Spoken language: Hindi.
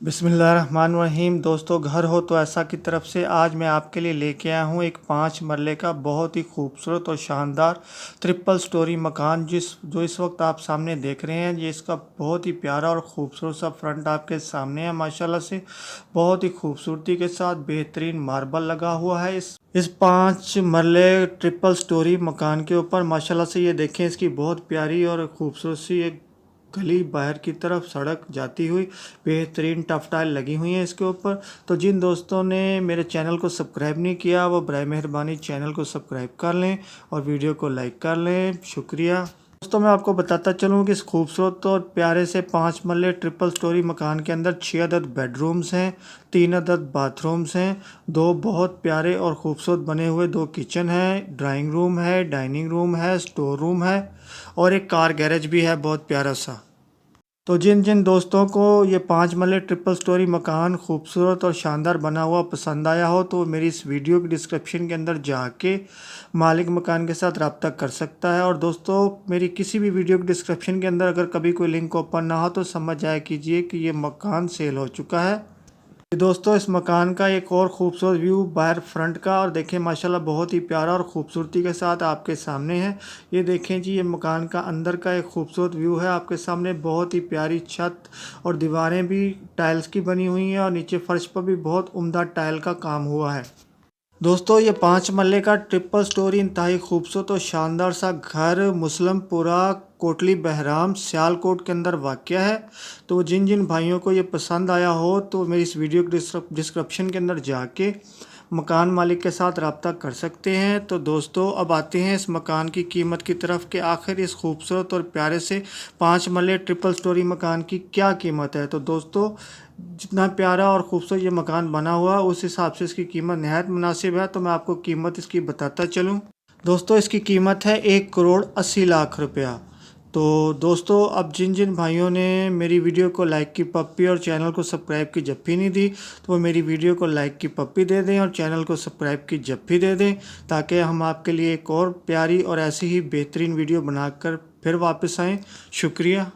बिस्मिल्लाहिर्रहमानिर्रहीम। दोस्तों, घर हो तो ऐसा की तरफ से आज मैं आपके लिए लेके आया हूँ एक 5 मरले का बहुत ही खूबसूरत और शानदार ट्रिपल स्टोरी मकान जो इस वक्त आप सामने देख रहे हैं। ये इसका बहुत ही प्यारा और ख़ूबसूरत सा फ्रंट आपके सामने है। माशाल्लाह से बहुत ही खूबसूरती के साथ बेहतरीन मार्बल लगा हुआ है इस 5 मरले ट्रिपल स्टोरी मकान के ऊपर। माशाल्लाह से ये देखें, इसकी बहुत प्यारी और ख़ूबसूरत सी एक गली बाहर की तरफ सड़क जाती हुई बेहतरीन टफ टाइल लगी हुई है इसके ऊपर। तो जिन दोस्तों ने मेरे चैनल को सब्सक्राइब नहीं किया वो बराए मेहरबानी चैनल को सब्सक्राइब कर लें और वीडियो को लाइक कर लें। शुक्रिया। दोस्तों, मैं आपको बताता चलूँ कि इस खूबसूरत और प्यारे से 5 मरले ट्रिपल स्टोरी मकान के अंदर 6 अदद बेडरूम्स हैं, 3 अदद बाथरूम्स हैं, 2 बहुत प्यारे और ख़ूबसूरत बने हुए 2 किचन हैं, ड्राइंग रूम है, डाइनिंग रूम है, स्टोर रूम है और एक कार गैरेज भी है बहुत प्यारा सा। तो जिन जिन दोस्तों को ये 5 मरले ट्रिपल स्टोरी मकान खूबसूरत और शानदार बना हुआ पसंद आया हो तो मेरी इस वीडियो की डिस्क्रिप्शन के अंदर जाके मालिक मकान के साथ रब्ता कर सकता है। और दोस्तों, मेरी किसी भी वीडियो की डिस्क्रिप्शन के अंदर अगर कभी कोई लिंक ओपन ना हो तो समझ जाया कीजिए कि ये मकान सेल हो चुका है। दोस्तों, इस मकान का एक और ख़ूबसूरत व्यू बाहर फ्रंट का, और देखें माशाल्लाह बहुत ही प्यारा और ख़ूबसूरती के साथ आपके सामने है। ये देखें जी, ये मकान का अंदर का एक ख़ूबसूरत व्यू है आपके सामने। बहुत ही प्यारी छत और दीवारें भी टाइल्स की बनी हुई हैं और नीचे फर्श पर भी बहुत उम्दा टाइल का काम हुआ है। दोस्तों, ये 5 मरले का ट्रिपल स्टोरी इंतहाई खूबसूरत और शानदार सा घर मुसलमपुरा कोटली बहराम सियालकोट के अंदर वाक़या है। तो जिन जिन भाइयों को ये पसंद आया हो तो मेरी इस वीडियो के डिस्क्रिप्शन के अंदर जाके मकान मालिक के साथ रब्ता कर सकते हैं। तो दोस्तों, अब आते हैं इस मकान की कीमत की तरफ कि आखिर इस खूबसूरत और प्यारे से 5 मरले ट्रिपल स्टोरी मकान की क्या कीमत है। तो दोस्तों, जितना प्यारा और ख़ूबसूरत ये मकान बना हुआ उस हिसाब से इसकी कीमत नहायत मुनासिब है। तो मैं आपको कीमत इसकी बताता चलूँ। दोस्तों, इसकी कीमत है 1,80,00,000 रुपया। तो दोस्तों, अब जिन जिन भाइयों ने मेरी वीडियो को लाइक की पप्पी और चैनल को सब्सक्राइब की जप्पी नहीं दी तो वो मेरी वीडियो को लाइक की पप्पी दे दें और चैनल को सब्सक्राइब की जप्पी दे दें, ताकि हम आपके लिए एक और प्यारी और ऐसी ही बेहतरीन वीडियो बनाकर फिर वापस आएँ। शुक्रिया।